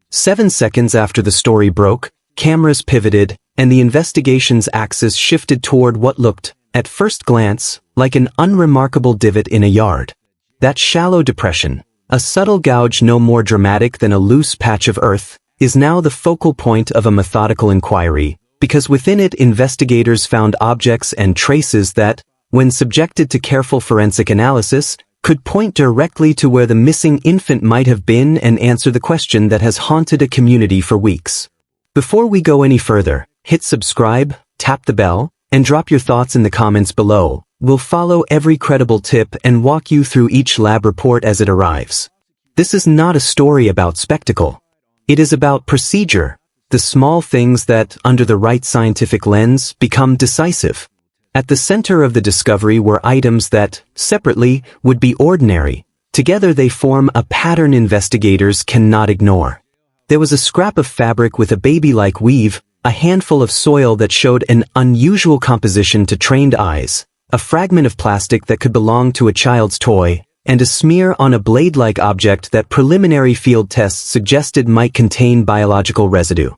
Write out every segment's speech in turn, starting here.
7 seconds after the story broke, cameras pivoted, and the investigation's axis shifted toward what looked, at first glance, like an unremarkable divot in a yard. That shallow depression, a subtle gouge no more dramatic than a loose patch of earth, is now the focal point of a methodical inquiry, because within it investigators found objects and traces that, when subjected to careful forensic analysis, could point directly to where the missing infant might have been and answer the question that has haunted a community for weeks. Before we go any further, hit subscribe, tap the bell, and drop your thoughts in the comments below. We'll follow every credible tip and walk you through each lab report as it arrives. This is not a story about spectacle. It is about procedure, the small things that, under the right scientific lens, become decisive. At the center of the discovery were items that, separately, would be ordinary. Together they form a pattern investigators cannot ignore. There was a scrap of fabric with a baby-like weave, a handful of soil that showed an unusual composition to trained eyes, a fragment of plastic that could belong to a child's toy, and a smear on a blade-like object that preliminary field tests suggested might contain biological residue.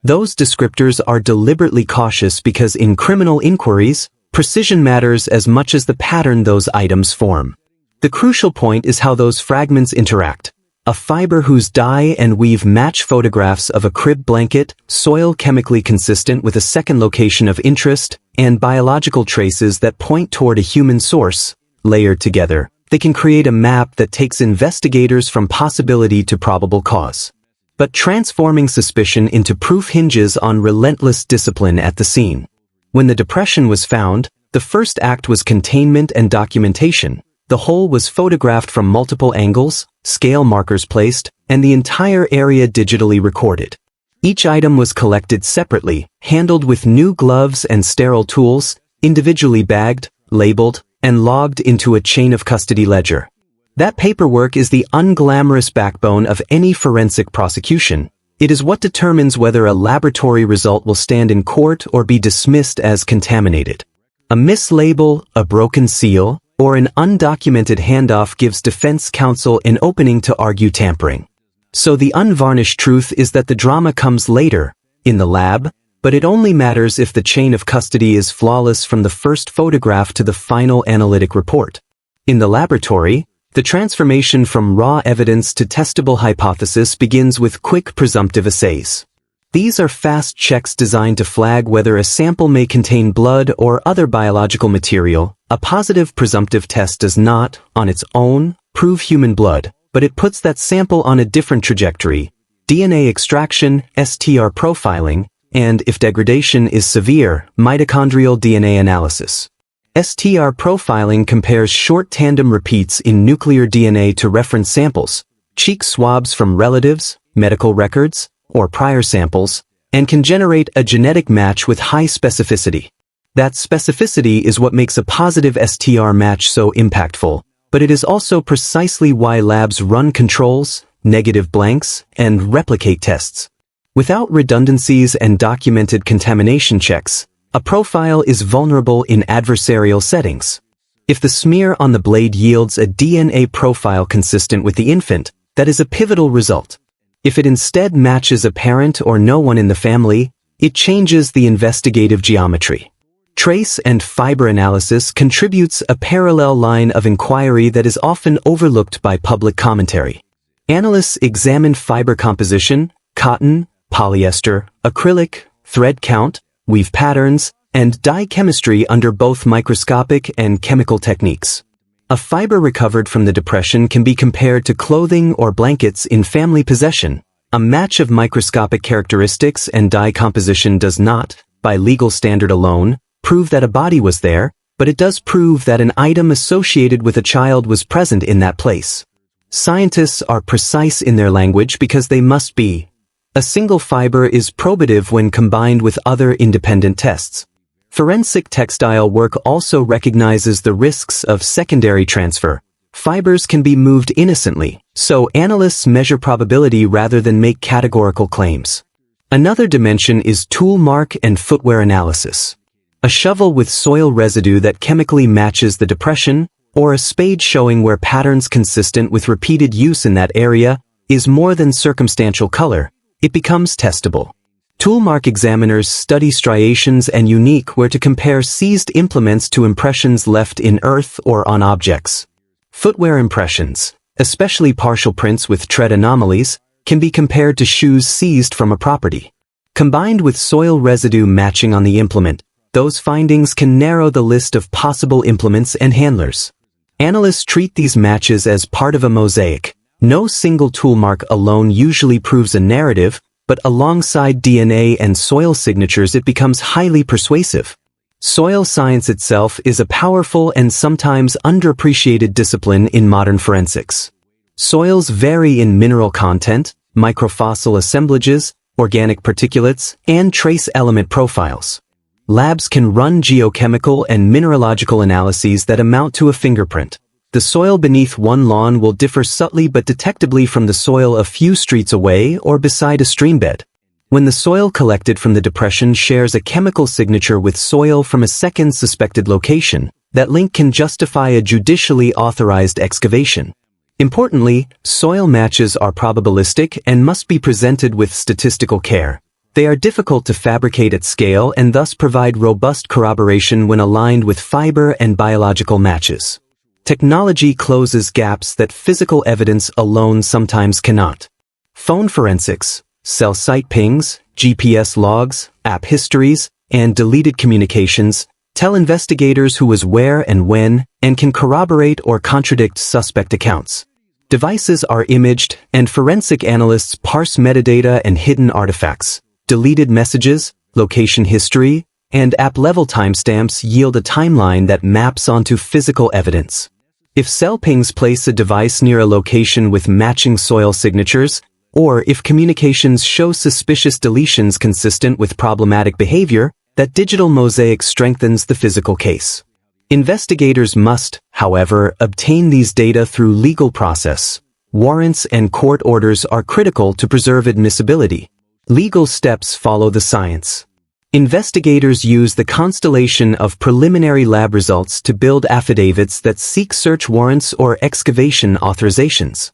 Those descriptors are deliberately cautious because in criminal inquiries, precision matters as much as the pattern those items form. The crucial point is how those fragments interact. A fiber whose dye and weave match photographs of a crib blanket, soil chemically consistent with a second location of interest, and biological traces that point toward a human source, layered together, they can create a map that takes investigators from possibility to probable cause. But transforming suspicion into proof hinges on relentless discipline at the scene. When the depression was found, the first act was containment and documentation. The hole was photographed from multiple angles, scale markers placed, and the entire area digitally recorded. Each item was collected separately, handled with new gloves and sterile tools, individually bagged, labeled, and logged into a chain of custody ledger. That paperwork is the unglamorous backbone of any forensic prosecution. It is what determines whether a laboratory result will stand in court or be dismissed as contaminated. A mislabel, a broken seal, or an undocumented handoff gives defense counsel an opening to argue tampering. So the unvarnished truth is that the drama comes later, in the lab, but it only matters if the chain of custody is flawless from the first photograph to the final analytic report. In the laboratory, the transformation from raw evidence to testable hypothesis begins with quick presumptive assays. These are fast checks designed to flag whether a sample may contain blood or other biological material. A positive presumptive test does not, on its own, prove human blood, but it puts that sample on a different trajectory: DNA extraction, STR profiling, and, if degradation is severe, mitochondrial DNA analysis. STR profiling compares short tandem repeats in nuclear DNA to reference samples, cheek swabs from relatives, medical records, or prior samples, and can generate a genetic match with high specificity. That specificity is what makes a positive STR match so impactful, but it is also precisely why labs run controls, negative blanks, and replicate tests. Without redundancies and documented contamination checks, a profile is vulnerable in adversarial settings. If the smear on the blade yields a DNA profile consistent with the infant, that is a pivotal result. If it instead matches a parent or no one in the family, it changes the investigative geometry. Trace and fiber analysis contributes a parallel line of inquiry that is often overlooked by public commentary. Analysts examine fiber composition, cotton, polyester, acrylic, thread count, weave patterns, and dye chemistry under both microscopic and chemical techniques. A fiber recovered from the depression can be compared to clothing or blankets in family possession. A match of microscopic characteristics and dye composition does not, by legal standard alone, prove that a body was there, but it does prove that an item associated with a child was present in that place. Scientists are precise in their language because they must be. A single fiber is probative when combined with other independent tests. Forensic textile work also recognizes the risks of secondary transfer. Fibers can be moved innocently, so analysts measure probability rather than make categorical claims. Another dimension is tool mark and footwear analysis. A shovel with soil residue that chemically matches the depression, or a spade showing where patterns consistent with repeated use in that area, is more than circumstantial color, it becomes testable. Toolmark examiners study striations and unique where to compare seized implements to impressions left in earth or on objects. Footwear impressions, especially partial prints with tread anomalies, can be compared to shoes seized from a property. Combined with soil residue matching on the implement, those findings can narrow the list of possible implements and handlers. Analysts treat these matches as part of a mosaic. No single toolmark alone usually proves a narrative, but alongside DNA and soil signatures it becomes highly persuasive. Soil science itself is a powerful and sometimes underappreciated discipline in modern forensics. Soils vary in mineral content, microfossil assemblages, organic particulates, and trace element profiles. Labs can run geochemical and mineralogical analyses that amount to a fingerprint. The soil beneath one lawn will differ subtly but detectably from the soil a few streets away or beside a streambed. When the soil collected from the depression shares a chemical signature with soil from a second suspected location, that link can justify a judicially authorized excavation. Importantly, soil matches are probabilistic and must be presented with statistical care. They are difficult to fabricate at scale and thus provide robust corroboration when aligned with fiber and biological matches. Technology closes gaps that physical evidence alone sometimes cannot. Phone forensics, cell site pings, GPS logs, app histories, and deleted communications tell investigators who was where and when, and can corroborate or contradict suspect accounts. Devices are imaged, and forensic analysts parse metadata and hidden artifacts. Deleted messages, location history, and app-level timestamps yield a timeline that maps onto physical evidence. If cell pings place a device near a location with matching soil signatures, or if communications show suspicious deletions consistent with problematic behavior, that digital mosaic strengthens the physical case. Investigators must, however, obtain these data through legal process. Warrants and court orders are critical to preserve admissibility. Legal steps follow the science. Investigators use the constellation of preliminary lab results to build affidavits that seek search warrants or excavation authorizations.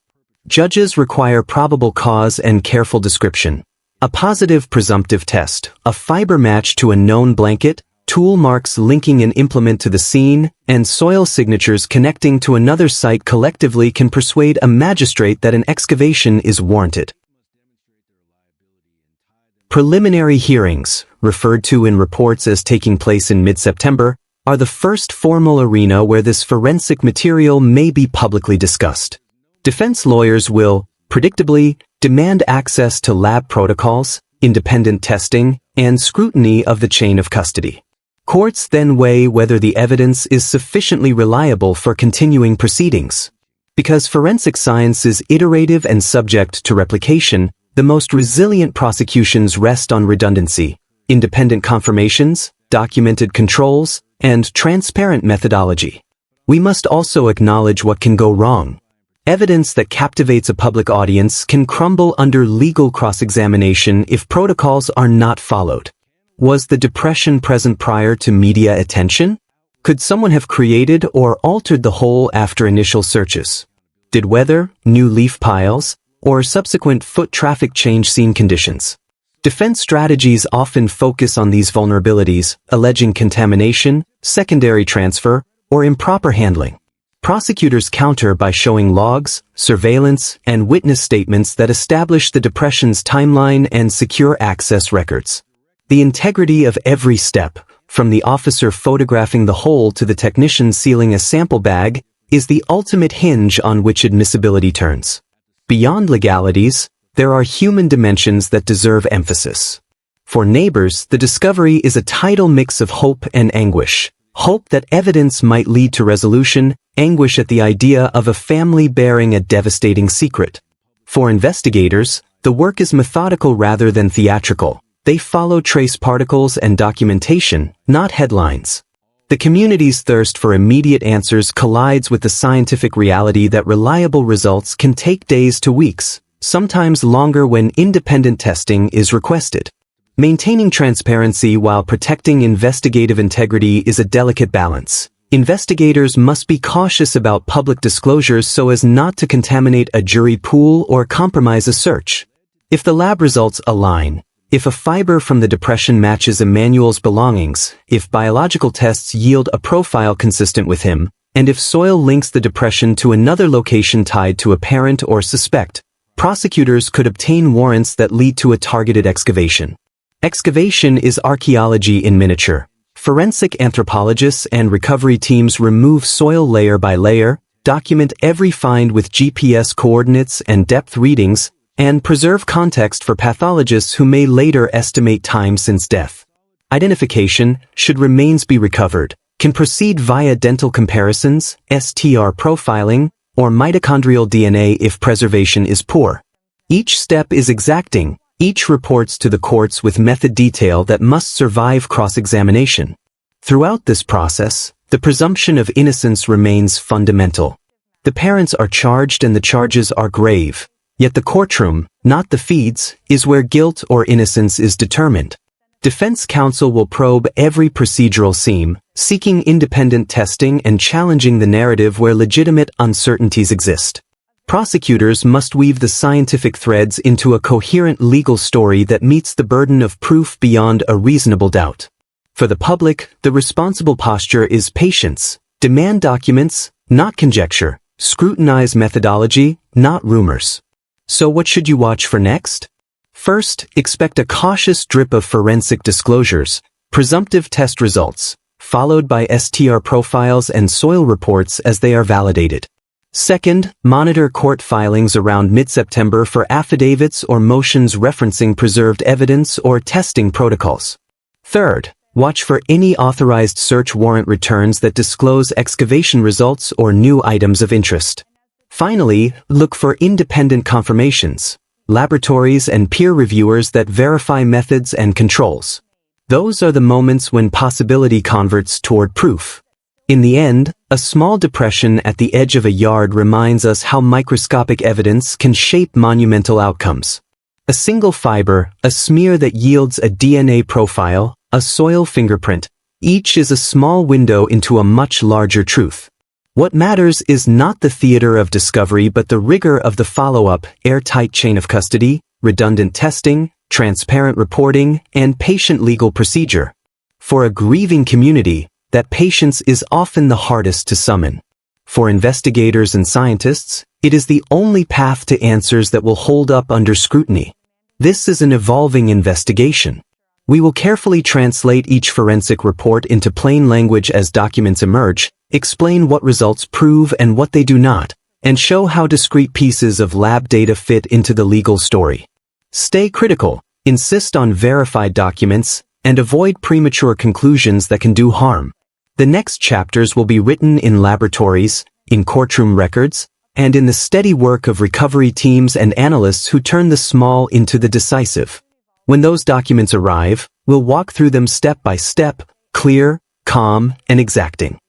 Judges require probable cause and careful description. A positive presumptive test, a fiber match to a known blanket, tool marks linking an implement to the scene, and soil signatures connecting to another site collectively can persuade a magistrate that an excavation is warranted. Preliminary hearings, referred to in reports as taking place in mid-September, are the first formal arena where this forensic material may be publicly discussed. Defense lawyers will, predictably, demand access to lab protocols, independent testing, and scrutiny of the chain of custody. Courts then weigh whether the evidence is sufficiently reliable for continuing proceedings. Because forensic science is iterative and subject to replication, the most resilient prosecutions rest on redundancy, independent confirmations, documented controls, and transparent methodology. We must also acknowledge what can go wrong. Evidence that captivates a public audience can crumble under legal cross-examination if protocols are not followed. Was the depression present prior to media attention? Could someone have created or altered the hole after initial searches? Did weather, new leaf piles, or subsequent foot traffic change scene conditions? Defense strategies often focus on these vulnerabilities, alleging contamination, secondary transfer, or improper handling. Prosecutors counter by showing logs, surveillance, and witness statements that establish the depression's timeline and secure access records. The integrity of every step, from the officer photographing the hole to the technician sealing a sample bag, is the ultimate hinge on which admissibility turns. Beyond legalities, there are human dimensions that deserve emphasis. For neighbors, the discovery is a tidal mix of hope and anguish. Hope that evidence might lead to resolution, anguish at the idea of a family bearing a devastating secret. For investigators, the work is methodical rather than theatrical. They follow trace particles and documentation, not headlines. The community's thirst for immediate answers collides with the scientific reality that reliable results can take days to weeks, sometimes longer when independent testing is requested. Maintaining transparency while protecting investigative integrity is a delicate balance. Investigators must be cautious about public disclosures so as not to contaminate a jury pool or compromise a search. If the lab results align, if a fiber from the depression matches Emmanuel's belongings, if biological tests yield a profile consistent with him, and if soil links the depression to another location tied to a parent or suspect, prosecutors could obtain warrants that lead to a targeted excavation. Excavation is archaeology in miniature. Forensic anthropologists and recovery teams remove soil layer by layer, document every find with GPS coordinates and depth readings, and preserve context for pathologists who may later estimate time since death. Identification, should remains be recovered, can proceed via dental comparisons, STR profiling, or mitochondrial DNA if preservation is poor. Each step is exacting, each reports to the courts with method detail that must survive cross-examination. Throughout this process, the presumption of innocence remains fundamental. The parents are charged and the charges are grave, yet the courtroom, not the feeds, is where guilt or innocence is determined. Defense counsel will probe every procedural seam, seeking independent testing and challenging the narrative where legitimate uncertainties exist. Prosecutors must weave the scientific threads into a coherent legal story that meets the burden of proof beyond a reasonable doubt. For the public, the responsible posture is patience. Demand documents, not conjecture. Scrutinize methodology, not rumors. So what should you watch for next? First, expect a cautious drip of forensic disclosures, presumptive test results, followed by STR profiles and soil reports as they are validated. Second, monitor court filings around mid-September for affidavits or motions referencing preserved evidence or testing protocols. Third, watch for any authorized search warrant returns that disclose excavation results or new items of interest. Finally, look for independent confirmations, laboratories and peer reviewers that verify methods and controls. Those are the moments when possibility converts toward proof. In the end, a small depression at the edge of a yard reminds us how microscopic evidence can shape monumental outcomes. A single fiber, a smear that yields a DNA profile, a soil fingerprint, each is a small window into a much larger truth. What matters is not the theater of discovery but the rigor of the follow-up, airtight chain of custody, redundant testing, transparent reporting, and patient legal procedure. For a grieving community, that patience is often the hardest to summon. For investigators and scientists, it is the only path to answers that will hold up under scrutiny. This is an evolving investigation. We will carefully translate each forensic report into plain language as documents emerge, explain what results prove and what they do not, and show how discrete pieces of lab data fit into the legal story. Stay critical, insist on verified documents, and avoid premature conclusions that can do harm. The next chapters will be written in laboratories, in courtroom records, and in the steady work of recovery teams and analysts who turn the small into the decisive. When those documents arrive, we'll walk through them step by step, clear, calm, and exacting.